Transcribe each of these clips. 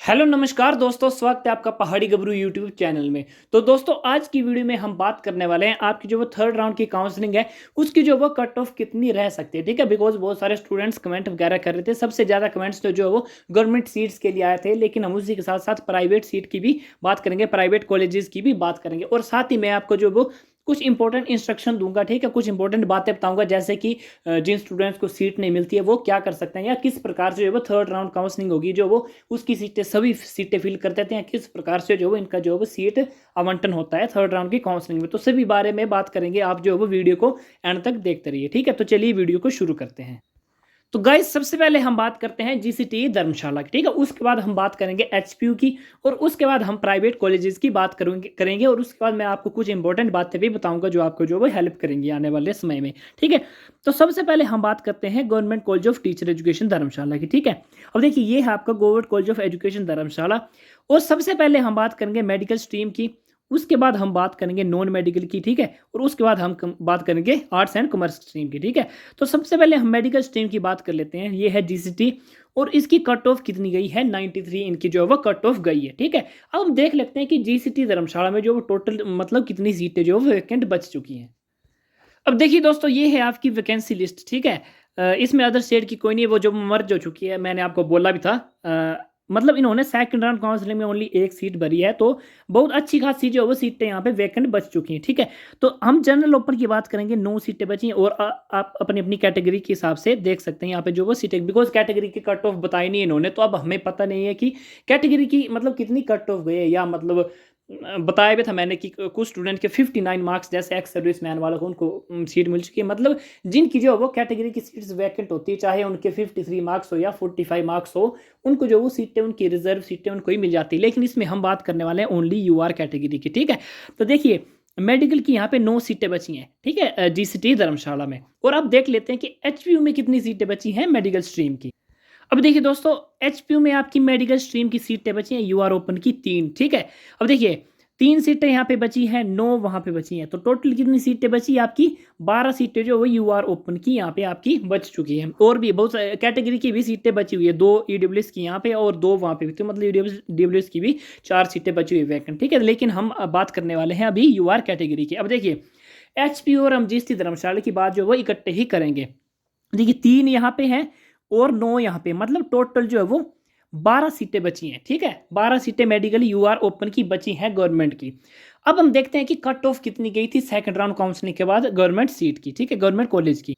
Hello नमस्कार दोस्तों, स्वागत है आपका पहाड़ी गबरू यूट्यूब चैनल में। तो दोस्तों आज की वीडियो में हम बात करने वाले हैं आपकी जो वो थर्ड राउंड की काउंसलिंग है उसकी जो वो कट ऑफ कितनी रह सकती है। ठीक है, बिकॉज बहुत सारे स्टूडेंट्स कमेंट वगैरह कर रहे थे। सबसे ज़्यादा कमेंट्स तो जो है वो गवर्नमेंट सीट्स के लिए आए थे, लेकिन हम उसी के साथ साथ प्राइवेट सीट की भी बात करेंगे, प्राइवेट कॉलेजेस की भी बात करेंगे और साथ ही मैं आपको जो वो कुछ इंपॉर्टेंट इंस्ट्रक्शन दूंगा। ठीक है, कुछ इंपॉर्टेंट बातें बताऊंगा, जैसे कि जिन स्टूडेंट्स को सीट नहीं मिलती है वो क्या कर सकते हैं, या किस प्रकार से जो वो थर्ड राउंड काउंसलिंग होगी जो वो उसकी सीटें सभी सीटें फिल कर देते हैं, किस प्रकार से जो वो इनका जो वो सीट आवंटन होता है थर्ड राउंड की काउंसलिंग में। तो सभी बारे में बात करेंगे, आप जो वो वीडियो को एंड तक देखते रहिए। ठीक है, तो चलिए वीडियो को शुरू करते हैं। तो गाइस सबसे पहले हम बात करते हैं जीसीटी धर्मशाला की। ठीक है, उसके बाद हम बात करेंगे एचपीयू की और उसके बाद हम प्राइवेट कॉलेजेस की बात करेंगे और उसके बाद मैं आपको कुछ इंपॉर्टेंट बातें भी बताऊंगा जो आपको जो वो हेल्प करेंगी आने वाले समय में। ठीक है, तो सबसे पहले हम बात करते हैं government college of teacher education Dharamshala की। ठीक है, अब देखिए ये है आपका government college of education Dharamshala. और सबसे पहले हम बात करेंगे मेडिकल स्ट्रीम की, उसके बाद हम बात करेंगे नॉन मेडिकल की। ठीक है, और उसके बाद हम बात करेंगे आर्ट्स एंड कॉमर्स स्ट्रीम की। ठीक है, तो सबसे पहले हम मेडिकल स्ट्रीम की बात कर लेते हैं। ये है जीसीटी और इसकी कट ऑफ कितनी गई है, 93 इनकी जो है वो कट ऑफ गई है। ठीक है, अब हम देख लेते हैं कि जीसीटी धर्मशाला में जो वो टोटल मतलब कितनी सीटें जो वैकेंट बच चुकी हैं। अब देखिए दोस्तों, ये है आपकी वैकेंसी लिस्ट। ठीक है, इसमें अदर स्टेट की कोई नहीं है, वो जो मर्ज हो चुकी है, मैंने आपको बोला भी था। मतलब इन्होंने सेकंड राउंड काउंसलिंग में ओनली एक सीट भरी है, तो बहुत अच्छी खासी जो है वो सीटें यहाँ पे वैकेंट बच चुकी हैं। ठीक है, तो हम जनरल ओपन की बात करेंगे, 9 सीटें बची हैं और आप अपनी अपनी कैटेगरी के हिसाब से देख सकते हैं यहाँ पे जो वो सीटें, बिकॉज कैटेगरी की कट ऑफ बताई नहीं इन्होंने, तो अब हमें पता नहीं है कि कैटेगरी की मतलब कितनी कट ऑफ गई है, या मतलब बताया भी था मैंने कि कुछ स्टूडेंट के 59 मार्क्स, जैसे एक्स सर्विस मैन वालों को उनको सीट मिल चुकी है। मतलब जिनकी जो वो कैटेगरी की सीट्स वैकेंट होती है, चाहे उनके 53 मार्क्स हो या 45 मार्क्स हो, उनको जो वो सीटें उनकी रिजर्व सीटें उनको ही मिल जाती है। लेकिन इसमें हम बात करने वाले हैं ओनली यूआर कैटेगरी की। ठीक है, तो देखिए मेडिकल की यहाँ पे 9 सीटें बची हैं। ठीक है, जीसीटी धर्मशाला में। और अब देख लेते हैं कि एचपीयू में कितनी सीटें बची हैं मेडिकल स्ट्रीम की। अब देखिए दोस्तों, एचपीयू में आपकी मेडिकल स्ट्रीम की सीटें बची हैं यूआर ओपन की 3। ठीक है, अब देखिए 3 सीटें यहाँ पे बची हैं, 9 वहाँ पे बची हैं, तो टोटल कितनी सीटें बची आपकी, 12 सीटें जो वो यूआर ओपन की यहाँ पे आपकी बच चुकी हैं। और भी बहुत कैटेगरी की भी सीटें बची हुई है, 2 ईडब्ल्यूएस की यहाँ पे और 2 वहाँ पे भी, तो मतलब ईडब्ल्यूएस की भी 4 सीटें बची हुई वैकेंट। ठीक है, लेकिन हम अब बात करने वाले हैं अभी यूआर कैटेगरी की। अब देखिए एचपीयू और हम जीएसटी धर्मशाला की बात जो वो इकट्ठे ही करेंगे। देखिए 3 यहाँ पे हैं और 9 यहाँ पे, मतलब टोटल जो है वो 12 सीटें बची हैं। ठीक है, 12 सीटें मेडिकल यूआर ओपन की बची हैं गवर्नमेंट की। अब हम देखते हैं कि कट ऑफ कितनी गई थी सेकंड राउंड काउंसलिंग के बाद गवर्नमेंट सीट की। ठीक है, गवर्नमेंट कॉलेज की।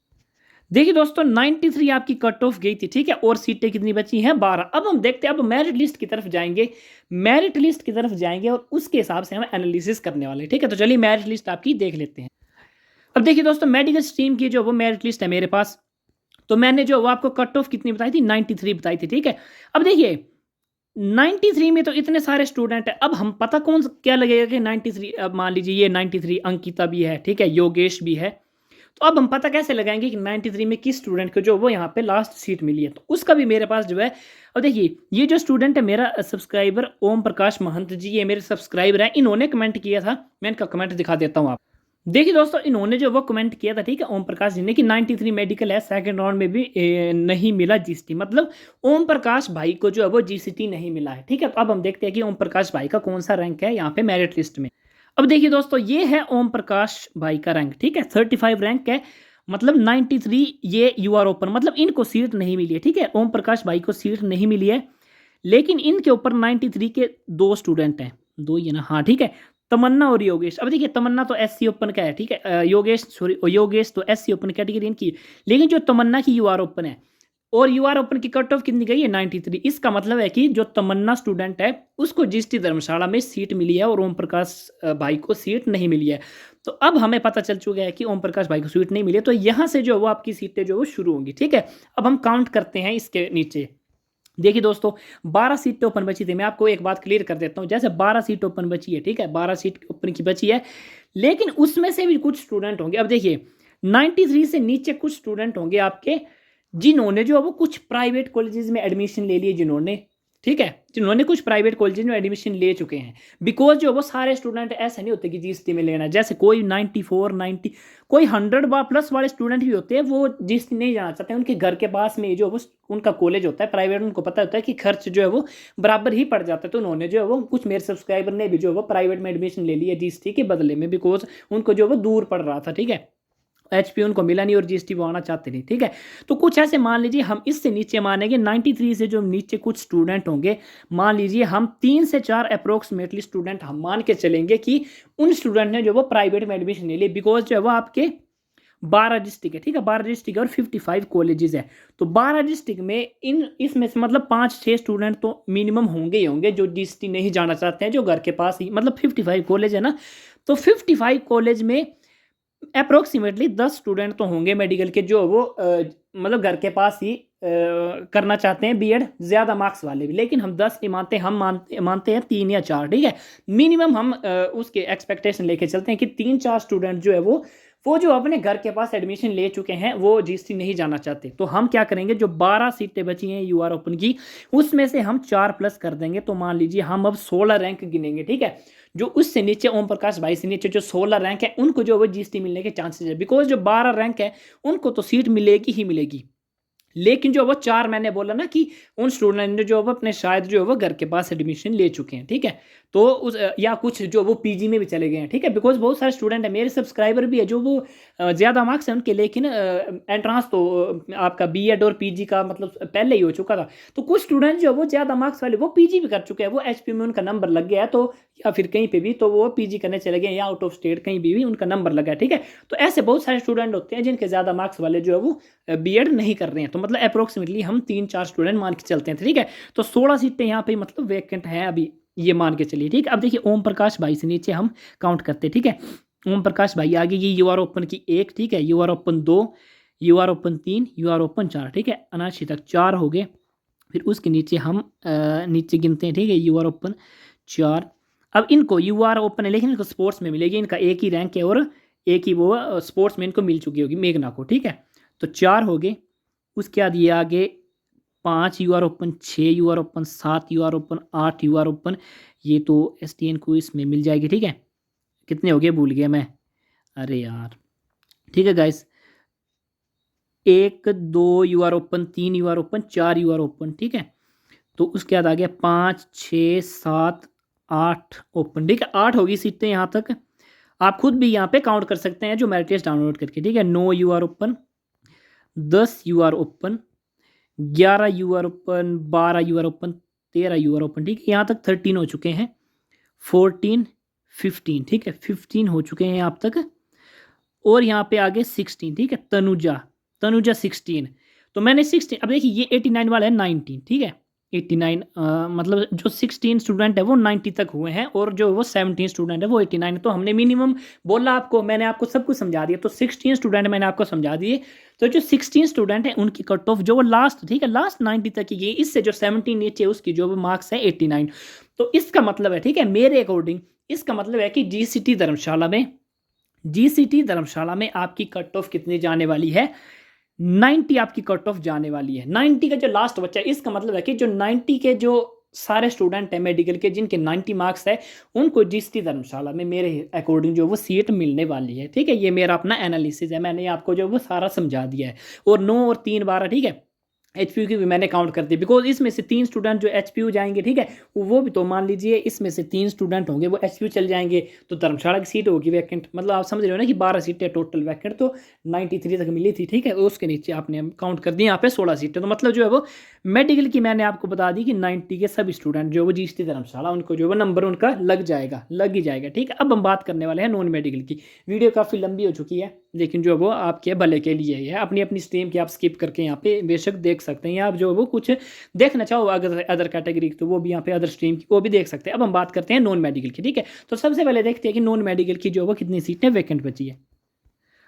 देखिए दोस्तों 93 आपकी कट ऑफ गई थी। ठीक है, और सीटें कितनी बची हैं, 12। अब हम देखते हैं, अब मेरिट लिस्ट की तरफ जाएंगे, मेरिट लिस्ट की तरफ जाएंगे और उसके हिसाब से हम एनालिसिस करने वाले हैं। ठीक है, तो चलिए मेरिट लिस्ट आपकी देख लेते हैं। अब देखिए दोस्तों मेडिकल स्ट्रीम की जो वो मेरिट लिस्ट है मेरे पास, तो मैंने जो वो आपको कट ऑफ कितनी बताई थी, 93 बताई थी। ठीक है, अब देखिए 93 में तो इतने सारे स्टूडेंट हैं, अब हम पता क्या लगेगा कि 93, अब मान लीजिए ये 93 अंकिता भी है, ठीक है, योगेश भी है, तो अब हम पता कैसे लगाएंगे कि 93 में किस स्टूडेंट को जो वो यहाँ पे लास्ट सीट मिली है, तो उसका भी मेरे पास जो है। अब देखिए ये जो स्टूडेंट है मेरा सब्सक्राइबर ओम प्रकाश महंत जी, ये मेरे सब्सक्राइबर हैं, इन्होंने कमेंट किया था, मैं इनका कमेंट दिखा देता हूँ आप देखिए दोस्तों, इन्होंने जो वो कमेंट किया था, ठीक है, ओम प्रकाश जी ने, कि 93 मेडिकल है, सेकंड राउंड में भी नहीं मिला जीसीटी, मतलब ओम प्रकाश भाई को जो है वो जीसीटी नहीं मिला है। ठीक है, तो अब हम देखते हैं कि ओम प्रकाश भाई का कौन सा रैंक है यहाँ पे मेरिट लिस्ट में। अब देखिए दोस्तों ये है ओम प्रकाश भाई का रैंक। ठीक है, 35 रैंक है, मतलब 93 ये यूआर ओपन, मतलब इनको सीट नहीं मिली है। ठीक है, ओम प्रकाश भाई को सीट नहीं मिली है, लेकिन इनके ऊपर 93 के 2 स्टूडेंट हैं, 2 ही है ना, हाँ ठीक है, तमन्ना और योगेश। अब देखिए तमन्ना तो एससी ओपन का है, ठीक है, योगेश तो एससी ओपन कैटेगरी इनकी, लेकिन जो तमन्ना की यूआर ओपन है, और यूआर ओपन की कट ऑफ कितनी गई है, 93। इसका मतलब है कि जो तमन्ना स्टूडेंट है उसको जीएसटी धर्मशाला में सीट मिली है और ओम प्रकाश भाई को सीट नहीं मिली है। तो अब हमें पता चल चुका है कि ओम प्रकाश भाई को सीट नहीं मिली है, तो यहाँ से जो वो आपकी सीटें जो वो शुरू होंगी। ठीक है, अब हम काउंट करते हैं इसके नीचे। देखिए दोस्तों 12 सीटें ओपन बची थी, मैं आपको एक बात क्लियर कर देता हूँ, जैसे 12 सीट ओपन बची है, ठीक है, 12 सीट ओपन की बची है, लेकिन उसमें से भी कुछ स्टूडेंट होंगे। अब देखिए 93 से नीचे कुछ स्टूडेंट होंगे आपके जिन्होंने जो वो कुछ प्राइवेट कॉलेजेस में एडमिशन ले लिए जिन्होंने, ठीक है, जिन्होंने कुछ प्राइवेट कॉलेज में एडमिशन ले चुके हैं। बिकॉज जो वो सारे स्टूडेंट ऐसे नहीं होते कि जीएसटी में लेना है, जैसे कोई 94 90 कोई 100 प्लस वाले स्टूडेंट भी होते हैं, वो जीएसटी नहीं जाना चाहते हैं। उनके घर के पास में जो वो उनका कॉलेज होता है प्राइवेट, उनको पता होता है कि खर्च जो है वो बराबर ही पड़ जाता है। तो उन्होंने जो है वो, कुछ मेरे सब्सक्राइबर ने भी जो है वो प्राइवेट में एडमिशन ले लिया जीएसटी के बदले में, बिकॉज उनको जो है वो दूर पड़ रहा था। ठीक है, एचपी उनको मिला नहीं और जीएसटी वो आना चाहते नहीं। ठीक है, तो कुछ ऐसे मान लीजिए हम इससे नीचे मानेंगे 93 से जो नीचे कुछ स्टूडेंट होंगे, मान लीजिए हम 3 से 4 अप्रोक्सीमेटली स्टूडेंट हम मान के चलेंगे कि उन स्टूडेंट ने जो वो प्राइवेट में एडमिशन ले ली। बिकॉज जो है वो आपके 12 डिस्ट्रिक्ट है। ठीक है, 12 डिस्ट्रिक्ट और 55 कॉलेजेस है। तो 12 डिस्ट्रिक्ट में इसमें से मतलब 5-6 स्टूडेंट तो मिनिमम होंगे ही होंगे जो जीएसटी नहीं जाना चाहते हैं, जो घर के पास ही, मतलब 55 कॉलेज है ना, तो 55 कॉलेज में अप्रोक्सीमेटली 10 स्टूडेंट तो होंगे मेडिकल के जो वो मतलब घर के पास ही करना चाहते हैं बीएड, ज़्यादा मार्क्स वाले भी। लेकिन हम 10 नहीं मानते, हम मानते हैं 3 या 4। ठीक है, मिनिमम हम उसके एक्सपेक्टेशन लेके चलते हैं कि 3-4 स्टूडेंट जो है वो जो अपने घर के पास एडमिशन ले चुके हैं वो जीएसटी नहीं जाना चाहते। तो हम क्या करेंगे, जो 12 सीटें बची हैं यूआर ओपन की, उसमें से हम 4 प्लस कर देंगे। तो मान लीजिए हम अब 16 रैंक गिनेंगे। ठीक है, जो उससे नीचे ओम प्रकाश भाई से नीचे जो 16 रैंक है, उनको जो वो जीएसटी मिलने के चांसेस है। बिकॉज जो 12 रैंक है उनको तो सीट मिलेगी ही मिलेगी। लेकिन जो वो 4 मैंने बोला ना कि उन स्टूडेंट ने जो वो अपने शायद जो है वो घर के पास एडमिशन ले चुके हैं। ठीक है, तो उस या कुछ जो वो पीजी में भी चले गए हैं। ठीक है, बिकॉज बहुत सारे स्टूडेंट है, मेरे सब्सक्राइबर भी है जो वो ज़्यादा मार्क्स है उनके, लेकिन एंट्रांस तो आपका बीएड और पीजी का मतलब पहले ही हो चुका था। तो कुछ स्टूडेंट जो वो ज़्यादा मार्क्स वाले वो पीजी भी कर चुके हैं, वो एचपी में उनका नंबर लग गया है, तो या फिर कहीं पे भी तो वो पीजी करने चले गए, या आउट ऑफ स्टेट कहीं भी उनका नंबर लगा है। ठीक है, तो ऐसे बहुत सारे स्टूडेंट होते हैं जिनके ज़्यादा मार्क्स वाले जो है वो बीएड नहीं कर रहे हैं। तो मतलब अप्रोक्सीमेटली हम 3-4 स्टूडेंट मान के चलते हैं। ठीक है, तो 16 सीटें यहाँ पे मतलब वैकेंट हैं अभी, ये मान के चलिए। ठीक है, अब देखिए ओम प्रकाश भाई से नीचे हम काउंट करते हैं। ठीक है, ओम प्रकाश भाई आगे ये यूआर ओपन की 1, ठीक है, you're open 2, you're open 3, you're open 4। ठीक है, अनाशी तक 4 हो गए। फिर उसके नीचे हम नीचे गिनते हैं। ठीक है, यूआर ओपन 4। अब इनको यूआर ओपन है लेकिन इनको स्पोर्ट्स में मिलेगी, इनका एक ही रैंक है और एक ही वो स्पोर्ट्स में इनको मिल चुकी होगी, मेघना को। ठीक है, तो 4 हो गए। उसके बाद ये आगे 5 you're open, 6 you're open, 7 you're open, 8 you're open, ये तो एसटीएन को इसमें मिल जाएगी। ठीक है, कितने हो गए भूल गया मैं, अरे यार। ठीक है guys, 1 2 you're open, 3 you're open, 4 you're open. ठीक है, तो उसके बाद आ गया 5 6 7 8 ओपन। ठीक है, 8 होगी सीटें यहाँ तक। आप खुद भी यहाँ पे काउंट कर सकते हैं जो मेरिट लिस्ट डाउनलोड करके। ठीक है, 9 you're open, 10 you're open, 11 you're open, 12 you're open, 13 you're open. ठीक है, यहाँ तक 13 हो चुके हैं, 14 15। ठीक है, 15 हो चुके हैं यहाँ तक। और यहाँ पे आगे 16। ठीक है, तनुजा 16। तो मैंने 16, अब देखिए ये 89 वाला है 19। ठीक है, 89 मतलब जो 16 स्टूडेंट है वो 90 तक हुए हैं, और जो वो 17 स्टूडेंट है वो 89। तो हमने मिनिमम बोला आपको, मैंने आपको सब कुछ समझा दिया। तो 16 स्टूडेंट मैंने आपको समझा दिए। तो जो 16 स्टूडेंट है उनकी कट ऑफ जो वो लास्ट, ठीक है, लास्ट 90 तक की गई, इससे जो 17 नीचे उसकी जो मार्क्स है 89। तो इसका मतलब है, ठीक है, मेरे अकॉर्डिंग इसका मतलब है कि जीसीटी धर्मशाला में आपकी कट ऑफ कितनी जाने वाली है, 90 आपकी कट ऑफ जाने वाली है। 90 का जो लास्ट बच्चा है, इसका मतलब है कि जो 90 के जो सारे स्टूडेंट हैं मेडिकल के जिनके 90 मार्क्स है, उनको जीएसटी धर्मशाला में मेरे अकॉर्डिंग जो वो सीट मिलने वाली है। ठीक है, ये मेरा अपना एनालिसिस है, मैंने आपको जो वो सारा समझा दिया है। और 9 और 3 12, ठीक है, एचपीयू की भी मैंने काउंट कर दी, बिकॉज इसमें से 3 स्टूडेंट जो एचपीयू जाएंगे। ठीक है, वो भी तो मान लीजिए इसमें से 3 स्टूडेंट होंगे वो एचपीयू चल जाएंगे, तो धर्मशाला की सीट होगी वैकेंट। मतलब आप समझ रहे हो ना कि 12 सीटें टोटल वैकेंट तो 93 तक मिली थी। ठीक है, उसके नीचे आपने काउंट कर दी यहाँ पे 16 सीटें। तो मतलब जो है वो मेडिकल की मैंने आपको बता दी कि 90 के सभी स्टूडेंट जो वो जीएसटी धर्मशाला उनको जो वो नंबर उनका लग ही जाएगा। ठीक है, अब हम बात करने वाले हैं नॉन मेडिकल की। वीडियो काफ़ी लंबी हो चुकी है, लेकिन जो वो आपके भले के लिए है। अपनी अपनी स्ट्रीम की आप स्किप करके यहाँ पे बेशक देख सकते हैं, आप जो वो कुछ देखना चाहो अगर अदर कैटेगरी तो वो भी यहाँ पे अदर स्ट्रीम की वो भी देख सकते हैं। अब हम बात करते हैं नॉन मेडिकल की। ठीक है, तो सबसे पहले देखते हैं कि नॉन मेडिकल की जो वो कितनी सीटें वैकेंट बची है।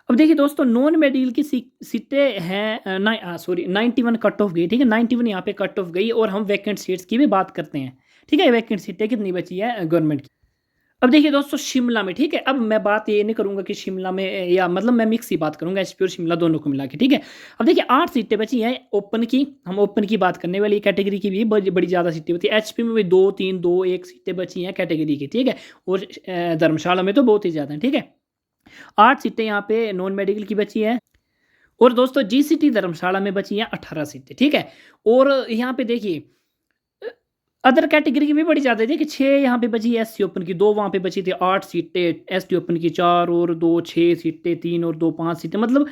अब देखिए दोस्तों, नॉन मेडिकल की सीटें हैं 91 कट ऑफ गई। ठीक है, 91 यहाँ पे कट ऑफ गई, और हम वैकेंट सीट्स की भी बात करते हैं। ठीक है, वैकेंट सीटें कितनी बची है गवर्नमेंट की। अब देखिए दोस्तों शिमला में, ठीक है, अब मैं बात ये नहीं करूंगा कि शिमला में या मतलब मैं मिक्स ही बात करूंगा, एचपी और शिमला दोनों को मिला के, ठीक है। अब देखिए 8 सीटें बची हैं ओपन की, हम ओपन की बात करने वाली कैटेगरी की भी बड़ी बड़ी ज़्यादा सीटें बची, एचपी में भी 2 3 2 1 सीटें बची हैं कैटेगरी की, ठीक है। और धर्मशाला में तो बहुत ही ज़्यादा है, ठीक है। 8 सीटें यहाँ पे नॉन मेडिकल की बची है। और दोस्तों जीसीटी धर्मशाला में बची हैं 18 सीटें, ठीक है। और यहाँ पे देखिए अदर कैटेगरी की भी बड़ी ज़्यादा है, देखिए 6 यहाँ पे बची एससी ओपन की, 2 वहाँ पे बची थी, 8 सीटें एसटी ओपन की, 4 और 2 6 सीटें, 3 और 2 5 सीटें, मतलब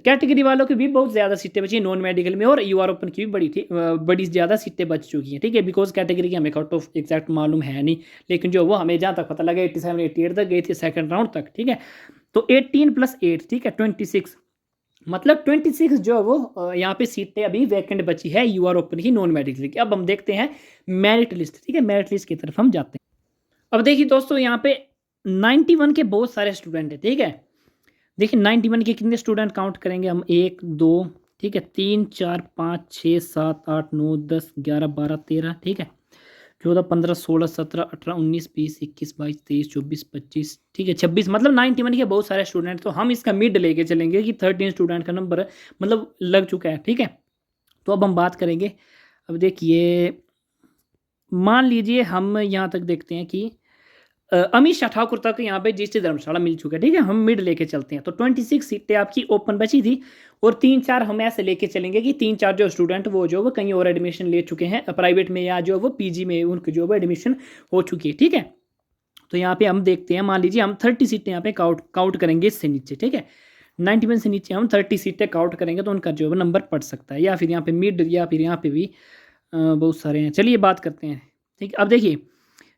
कैटेगरी वालों की भी बहुत ज़्यादा सीटें बची नॉन मेडिकल में। और यूआर ओपन की भी बड़ी थी, बड़ी ज़्यादा सीटें बच चुकी हैं, ठीक है। बिकॉज कैटेगरी की हमें कट ऑफ एग्जैक्ट मालूम है नहीं, लेकिन जो वो हमें जहाँ तक पता लगा 87 88 तक गई थी सेकंड राउंड तक, ठीक है। तो 18 + 8, ठीक है, 26, मतलब 26 जो है वो यहाँ पे सीटें अभी वैकेंट बची है यूआर ओपन की नॉन मेडिकल की। अब हम देखते हैं मेरिट लिस्ट, ठीक है, मेरिट लिस्ट की तरफ हम जाते हैं। अब देखिए दोस्तों यहाँ पे 91 के बहुत सारे स्टूडेंट हैं, ठीक है। देखिए 91 के कितने स्टूडेंट काउंट करेंगे हम, 1 2, ठीक है, 3 4 5 6 7 8 9 10 11 12 13, ठीक है, 14 15 16 17 18 19 20 21 22 23 24 25, ठीक है, 26, मतलब 91 के बहुत सारे स्टूडेंट। तो हम इसका मिड लेके चलेंगे कि 13 स्टूडेंट का नंबर मतलब लग चुका है, ठीक है। तो अब हम बात करेंगे, अब देखिए मान लीजिए हम यहाँ तक देखते हैं कि अमित शाह ठाकुर तक यहाँ पे जीएसटी धर्मशाला मिल चुका है, ठीक है। हम मिड लेके चलते हैं, तो 26 सीटें आपकी ओपन बची थी। और 3 4 हम ऐसे लेके चलेंगे कि 3 4 जो स्टूडेंट वो जो वो कहीं और एडमिशन ले चुके हैं प्राइवेट में, या जो वो पीजी में उनकी जो वो एडमिशन हो चुकी है, ठीक है। तो यहाँ पे हम देखते हैं, मान लीजिए हम 30 सीटें यहाँ पे काउंट करेंगे इससे नीचे, ठीक है, 91 से नीचे हम 30 सीटें काउंट करेंगे तो उनका जो है नंबर पड़ सकता है। या फिर यहाँ पे मिड, या फिर यहाँ पे भी बहुत सारे हैं। चलिए बात करते हैं, ठीक है। अब देखिए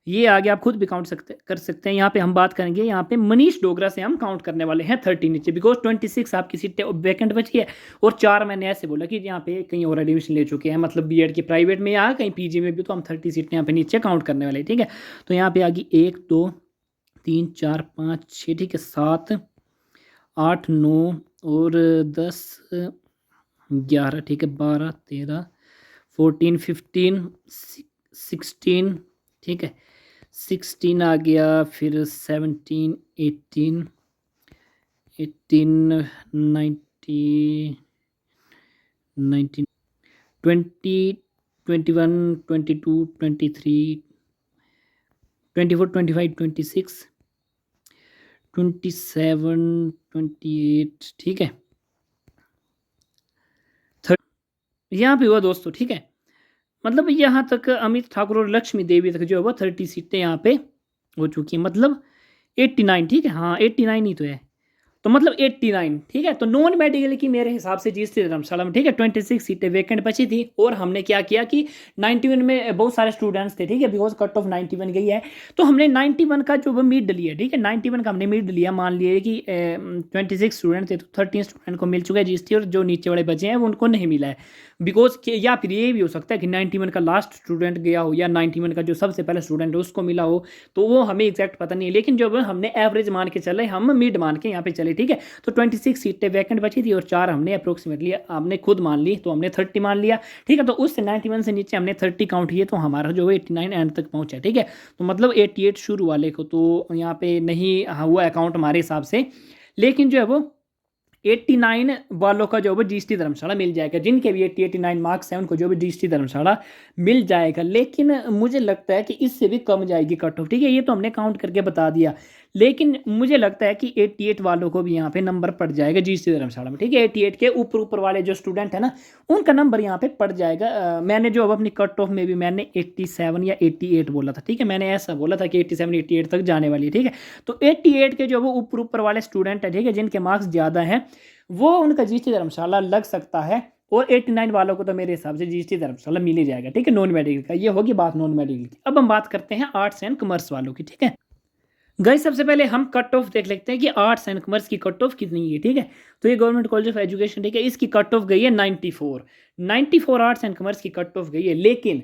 ये आगे आप खुद भी काउंट कर सकते हैं। यहाँ पे हम बात करेंगे, यहाँ पे मनीष डोगरा से हम काउंट करने वाले हैं 30 नीचे, बिकॉज 26 आपकी सीटें वैकेंट बची है। और 4 मैंने ऐसे बोला कि यहाँ पे कहीं और एडमिशन ले चुके हैं, मतलब बीएड की प्राइवेट में या कहीं पीजी में भी, तो हम 30 सीटें यहाँ पे नीचे काउंट करने वाले हैं, ठीक है। तो यहाँ पे आगे 1 2 3 4 5 6, ठीक है, 7 8 9 और 10 11, ठीक है, 12 13 14 15 16, ठीक है, 16 आ गया, फिर 17 18 18 19 19 20 21 22 23 24 25 26 27 28, ठीक है, यहाँ पे हुआ दोस्तों, ठीक है। मतलब यहाँ तक अमित ठाकुर और लक्ष्मी देवी तक जो है वो 30 सीटें यहाँ पे हो चुकी हैं, मतलब 89, ठीक है, हाँ 89 ही तो है, तो मतलब 89, ठीक है। तो नॉन मेडिकल की मेरे हिसाब से जीएसटी धर्मशाला में, ठीक है, 26 सीटें वैकेंट बची थी। और हमने क्या किया कि 91 में बहुत सारे स्टूडेंट्स थे, ठीक है, बिकॉज कट ऑफ 91 गई है, तो हमने 91 का जो वो मिड लिया, ठीक है, 91 का हमने मिड लिया। मान लिए कि 26 स्टूडेंट थे तो 13 स्टूडेंट को मिल चुका है जीएसटी, और जो नीचे वाले बचे हैं वो उनको नहीं मिला है, बिकॉज या फिर ये भी हो सकता है कि 91 का लास्ट स्टूडेंट गया हो, या 91 का जो सबसे पहला स्टूडेंट है उसको मिला हो, तो वो हमें एग्जैक्ट पता नहीं है। लेकिन जो हमने एवरेज मान के चले, हम मिड मान के यहाँ पे चले, ठीक है। तो 26 सीटें वैकेंट बची थी और 4 हमने अप्रोक्सीमेटली हमने खुद मान ली, तो हमने 30 मान लिया, ठीक है। तो उससे 91 से नीचे हमने 30 काउंट किए, तो हमारा जो 89 एंड तक पहुंचा, ठीक है। तो मतलब 88 शुरू वाले को तो यहाँ पे नहीं हुआ अकाउंट हमारे हिसाब से, लेकिन जो है वो 89 वालों का जो है जीएसटी धर्मशाला मिल जाएगा, जिनके भी 89 मार्क्स हैं उनको जो भी जीएसटी धर्मशाला मिल जाएगा। लेकिन मुझे लगता है कि इससे भी कम जाएगी कट ऑफ, ठीक है, ये तो हमने काउंट करके बता दिया। लेकिन मुझे लगता है कि 88 वालों को भी यहाँ पे नंबर पड़ जाएगा जीएसटी धर्मशाला में, ठीक है। 88 के ऊपर वाले जो स्टूडेंट है ना, उनका नंबर यहाँ पे पड़ जाएगा। मैंने जो अब अपनी कट ऑफ में भी मैंने 87 या 88 बोला था, ठीक है, मैंने ऐसा बोला था कि 87 88 तक जाने वाली है, ठीक है। तो 88 के जो वो ऊपर वाले स्टूडेंट है, ठीक है, जिनके मार्क्स ज़्यादा हैं, वो उनका जीएसटी धर्मशाला लग सकता है। और 89 वालों को तो मेरे हिसाब से जीएसटी धर्मशाला मिल ही जाएगा, ठीक है, नॉन मेडिकल का। ये होगी बात नॉन मेडिकल की। अब हम बात करते हैं आर्ट्स एंड कॉमर्स वालों की, ठीक है। गाइस सबसे पहले हम कट ऑफ देख लेते हैं कि आर्ट्स एंड कॉमर्स की कट ऑफ कितनी है, ठीक है। तो ये गवर्नमेंट कॉलेज ऑफ एजुकेशन, ठीक है, इसकी कट ऑफ गई है 94 आर्ट्स एंड कॉमर्स की कट ऑफ गई है। लेकिन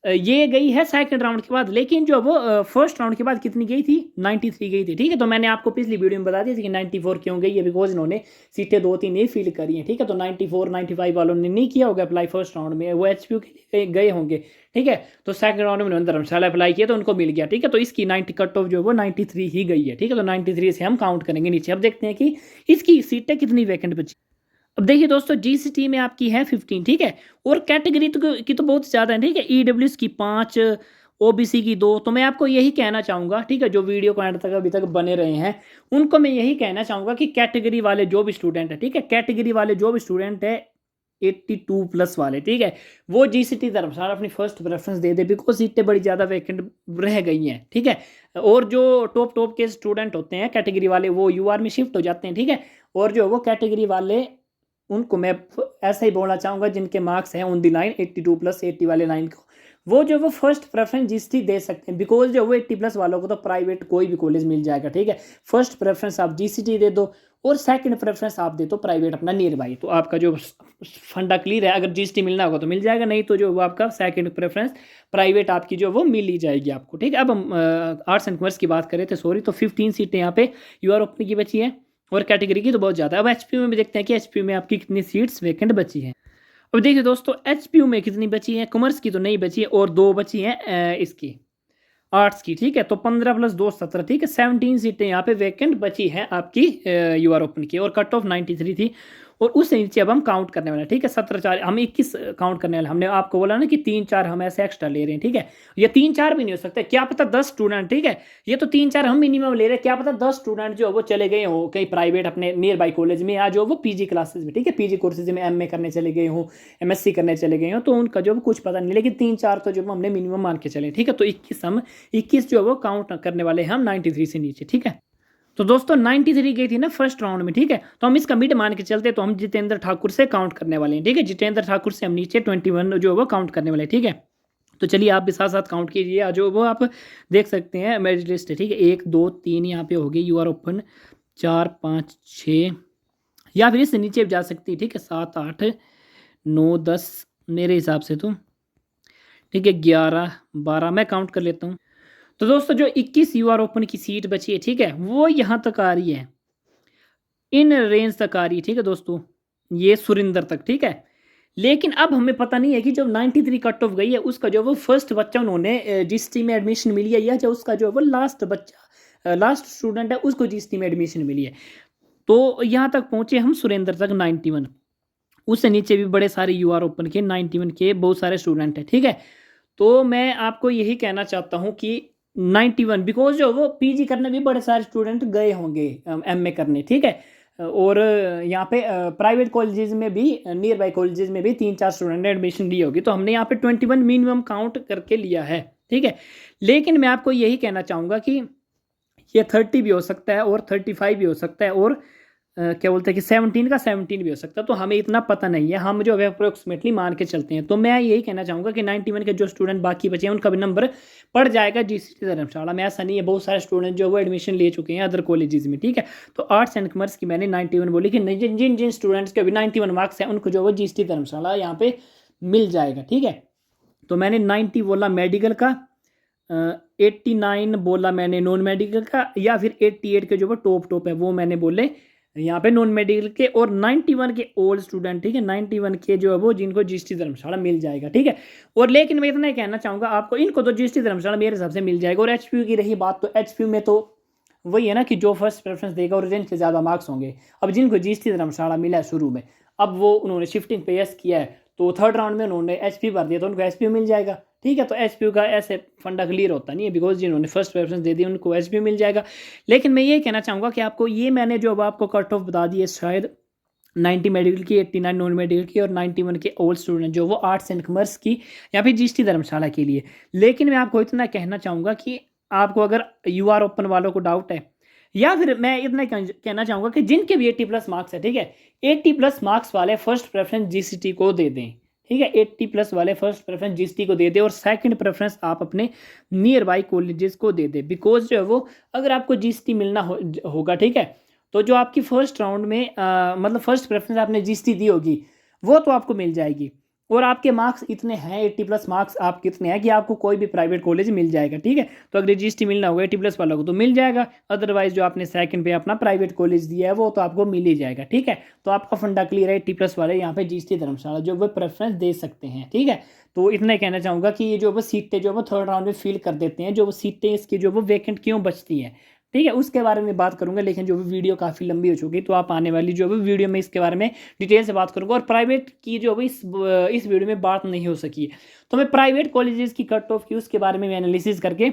ये गई है सेकंड राउंड के बाद, लेकिन जो वो फर्स्ट राउंड के बाद कितनी गई थी, 93 गई थी। ठीक है, तो मैंने आपको पिछली वीडियो में बता दिया था कि 94 क्यों गई है, बिकॉज इन्होंने सीटें 2-3 नहीं फिल करी हैं। ठीक है, तो 94 95 वालों ने नहीं किया होगा अप्लाई फर्स्ट राउंड में, वो एचपीयू के लिए गए होंगे। ठीक है, तो सेकंड राउंड में उन्होंने धर्मशाला अप्लाई किया तो उनको मिल गया। ठीक है, तो इसकी 90 कट ऑफ जो वो 93 ही गई है। ठीक है, तो 93 से हम काउंट करेंगे नीचे। अब देखते हैं कि इसकी सीटें कितनी वैकेंट बची। अब देखिए दोस्तों, जीसीटी में आपकी है 15। ठीक है, और कैटेगरी की तो बहुत ज़्यादा है। ठीक है, ईडब्ल्यूएस की 5, ओबीसी की 2। तो मैं आपको यही कहना चाहूँगा, ठीक है, जो वीडियो को एंड तक अभी तक बने रहे हैं उनको मैं यही कहना चाहूँगा कि कैटेगरी वाले जो भी स्टूडेंट है, ठीक है, कैटेगरी वाले जो भी स्टूडेंट है 82 प्लस वाले, ठीक है, वो जीसीटी धर्मशाला अपनी first preference they they, because सीटें बड़ी ज़्यादा वैकेंट रह गई हैं। ठीक है, और जो टॉप के स्टूडेंट होते हैं कैटेगरी वाले, वो यूआर में शिफ्ट हो जाते हैं। ठीक है, और जो वो कैटेगरी वाले, उनको मैं ऐसा ही बोलना चाहूँगा जिनके मार्क्स हैं ऑन दी लाइन 82 प्लस 80 वाले लाइन को, वो जो वो फर्स्ट प्रेफरेंस जीसीटी दे सकते हैं, बिकॉज जो वो 80 प्लस वालों को तो प्राइवेट कोई भी कॉलेज मिल जाएगा। ठीक है, फर्स्ट प्रेफरेंस आप जीसीटी दे दो और सेकंड प्रेफरेंस आप दे दो प्राइवेट अपना नियर बाई, तो आपका जो फंडा क्लियर है। अगर जीएसटी मिलना होगा तो मिल जाएगा, नहीं तो जो वो आपका सेकंड प्रेफरेंस प्राइवेट आपकी जो वो मिल ही जाएगी आपको। ठीक है, अब हम आर्ट्स एंड कॉमर्स की बात करें थे, सॉरी, तो 15 सीटें यहाँ पे यूआर ओपन की बची है और कैटेगरी की तो बहुत ज़्यादा है। अब एचपीयू में भी देखते हैं कि एचपीयू में आपकी कितनी सीट्स वैकेंट बची हैं। अब देखिए दोस्तों, एचपीयू में कितनी बची हैं, कॉमर्स की तो नहीं बची है और 2 बची हैं इसकी आर्ट्स की। ठीक है, तो 15 प्लस 2 17। ठीक है, 17 सीटें यहाँ पे वैकेंट बची हैं आपकी यूआर ओपन की, और कट ऑफ 93 थी। और उससे नीचे अब हम काउंट करने वाले हैं। ठीक है, 17 4 हम 21 काउंट करने वाले। हमने आपको बोला ना कि 3 4 हम ऐसे एक्स्ट्रा ले रहे हैं। ठीक है, ये 3 4 भी नहीं हो सकते, क्या पता 10 स्टूडेंट, ठीक है, ये तो 3 4 हम मिनिमम ले रहे हैं, क्या पता 10 स्टूडेंट जो वो चले गए हो कहीं प्राइवेट अपने नियर बाई कॉलेज में, या जो वो पीजी क्लासेज में, ठीक है, पीजी कोर्सेज में एमए करने चले गए हो, एमएससी करने चले गए हो, तो उनका जो कुछ पता नहीं, लेकिन 3 4 तो जो हमने मिनिमम मान के चले। ठीक है, तो 21 जो वो काउंट करने वाले हैं हम 93 से नीचे। ठीक है, तो दोस्तों 93 गई थी ना फर्स्ट राउंड में। ठीक है, तो हम इसका मिड मान के चलते, तो हम जितेंद्र ठाकुर से काउंट करने वाले हैं। ठीक है, जितेंद्र ठाकुर से हम नीचे 21 जो है वो काउंट करने वाले हैं। ठीक है, तो चलिए आप भी साथ साथ काउंट कीजिए, जो वो आप देख सकते हैं मेरिट लिस्ट है। ठीक है, 1 2 3 यहाँ पे हो गई यूआर ओपन, 4 5 6, या फिर इससे नीचे भी जा सकती है। ठीक है, 7 8 9 10 मेरे हिसाब से तो। ठीक है, 11 12 मैं काउंट कर लेता हूँ। तो दोस्तों जो 21 यूआर ओपन की सीट बची है, ठीक है, वो यहाँ तक आ रही है, इन रेंज तक आ रही है। ठीक है दोस्तों, ये सुरिंदर तक। ठीक है, लेकिन अब हमें पता नहीं है कि जो 93 कट ऑफ गई है उसका जो वो फर्स्ट बच्चा उन्होंने जिस टीम में एडमिशन मिली है, या जो उसका जो वो लास्ट बच्चा लास्ट स्टूडेंट है उसको जिस टीम में एडमिशन मिली है। तो यहाँ तक पहुँचे हम सुरेंद्र तक 91, उससे नीचे भी बड़े सारे यूआर ओपन के 91 के बहुत सारे स्टूडेंट हैं। ठीक है, तो मैं आपको यही कहना चाहता हूँ कि 91, बिकॉज जो वो पीजी करने भी बड़े सारे स्टूडेंट गए होंगे एमए करने। ठीक है, और यहाँ पे प्राइवेट कॉलेजेस में भी, नियर बाई कॉलेजेस में भी 3 4 स्टूडेंट ने एडमिशन ली होगी, तो हमने यहाँ पे 21 मिनिमम काउंट करके लिया है। ठीक है, लेकिन मैं आपको यही कहना चाहूँगा कि ये 30 भी हो सकता है और 35 भी हो सकता है, और क्या बोलते हैं कि 17 का 17 भी हो सकता है, तो हमें इतना पता नहीं है, हम जो है अप्रोक्सीमेटली मान के चलते हैं। तो मैं यही कहना चाहूँगा कि 91 के जो स्टूडेंट बाकी बचे हैं उनका भी नंबर पड़ जाएगा जीसीटी धर्मशाला में। ऐसा नहीं है, बहुत सारे स्टूडेंट जो वो एडमिशन ले चुके हैं अदर कॉलेजेस में। ठीक है, तो आर्ट्स एंड कॉमर्स की मैंने 91 बोली कि जिन जिन स्टूडेंट्स के अभी 91 मार्क्स हैं उनको जो वो जीसीटी धर्मशाला यहाँ पे मिल जाएगा। ठीक है, तो मैंने 90 बोला मेडिकल का, 89 बोला मैंने नॉन मेडिकल का, या फिर 88 के जो वो टॉप है वो मैंने बोले यहाँ पे नॉन मेडिकल के, और 91 के ओल्ड स्टूडेंट। ठीक है, 91 के जो है वो जिनको जीएसटी धर्मशाला मिल जाएगा। ठीक है, और लेकिन मैं इतना ही कहना चाहूँगा आपको, इनको तो जीएसटी धर्मशाला मेरे हिसाब से मिल जाएगा। और एचपीयू की रही बात, तो एचपीयू में तो वही है ना कि जो फर्स्ट प्रेफरेंस देगा और जिनके ज़्यादा मार्क्स होंगे। अब जिनको जीएसटी धर्मशाला मिला है शुरू में, अब वो उन्होंने शिफ्टिंग पे यस किया है, तो थर्ड राउंड में उन्होंने एचपी भर दिया तो उनको एचपीयू मिल जाएगा। ठीक है, तो एचपीयू का ऐसे फंडा क्लियर होता नहीं है, बिकॉज जिन्होंने फर्स्ट प्रेफरेंस दे दी उनको एचपीयू मिल जाएगा। लेकिन मैं ये कहना चाहूँगा कि आपको ये मैंने जो अब आपको कट ऑफ बता दी है, शायद 90 मेडिकल की, 89 नॉन मेडिकल की, और 91 के ओल्ड स्टूडेंट जो वो आर्ट्स एंड कॉमर्स की या फिर जीएसटी धर्मशाला के लिए। लेकिन मैं आपको इतना कहना चाहूँगा कि आपको अगर यूआर ओपन वालों को डाउट है, या फिर मैं इतना कहना चाहूँगा कि जिनके भी 80 प्लस मार्क्स है, ठीक है, 80 प्लस मार्क्स वाले फर्स्ट प्रेफरेंस जीसीटी को दे दें। ठीक है, 80 प्लस वाले फर्स्ट प्रेफरेंस जीएसटी को दे दे, और सेकंड प्रेफरेंस आप अपने नियर बाई कॉलेजेस को दे दे, बिकॉज जो है वो अगर आपको जीएसटी मिलना होगा, ठीक है, तो जो आपकी फर्स्ट राउंड में मतलब फर्स्ट प्रेफरेंस आपने जीएसटी दी होगी वो तो आपको मिल जाएगी। और आपके मार्क्स इतने हैं 80+ मार्क्स आप कितने हैं कि आपको कोई भी प्राइवेट कॉलेज मिल जाएगा, ठीक है। तो अगर जीएसटी मिलना होगा 80+ वालों को तो मिल जाएगा, अदरवाइज जो आपने सेकंड पे अपना प्राइवेट कॉलेज दिया है वो तो आपको मिल ही जाएगा, ठीक है। तो आपका फंडा क्लियर है, 80+ वाले यहाँ पे जीएसटी धर्मशाला जो वो प्रेफरेंस दे सकते हैं, ठीक है। तो इतना ही कहना चाहूँगा कि ये जो वो सीटें जो वो थर्ड राउंड में फिल कर देते हैं, जो वो सीटें इसकी जो वो वैकेंट क्यों बचती हैं, ठीक है, उसके बारे में बात करूंगा। लेकिन जो भी वीडियो काफ़ी लंबी हो चुकी, तो आप आने वाली जो भी वीडियो में इसके बारे में डिटेल से बात करूंगा। और प्राइवेट की जो भी इस वीडियो में बात नहीं हो सकी, तो मैं प्राइवेट कॉलेजेस की कट ऑफ की उसके बारे में एनालिसिस करके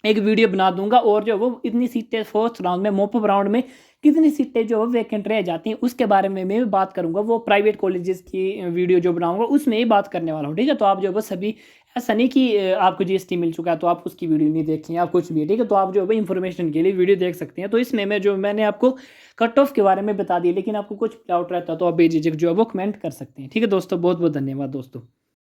एक वीडियो बना दूंगा। और जो वो इतनी सीटें फर्स्ट राउंड में, मॉपअप राउंड में कितनी सीटें जो है वैकेंट रह जाती हैं उसके बारे में मैं बात करूंगा। वो प्राइवेट कॉलेजेस की वीडियो जो बनाऊंगा उसमें ही बात करने वाला हूँ, ठीक है। तो आप जो है सभी, ऐसा नहीं कि आपको जीएसटी मिल चुका है तो आप उसकी वीडियो नहीं देखें या कुछ भी, ठीक है। तो आप जो है इन्फॉर्मेशन के लिए वीडियो देख सकते हैं। तो इसमें मैंने आपको कट ऑफ के बारे में बता दिया, लेकिन आपको कुछ डाउट रहता है तो आप बेझिझक जो है वो कमेंट कर सकते हैं, ठीक है दोस्तों। बहुत बहुत धन्यवाद दोस्तों।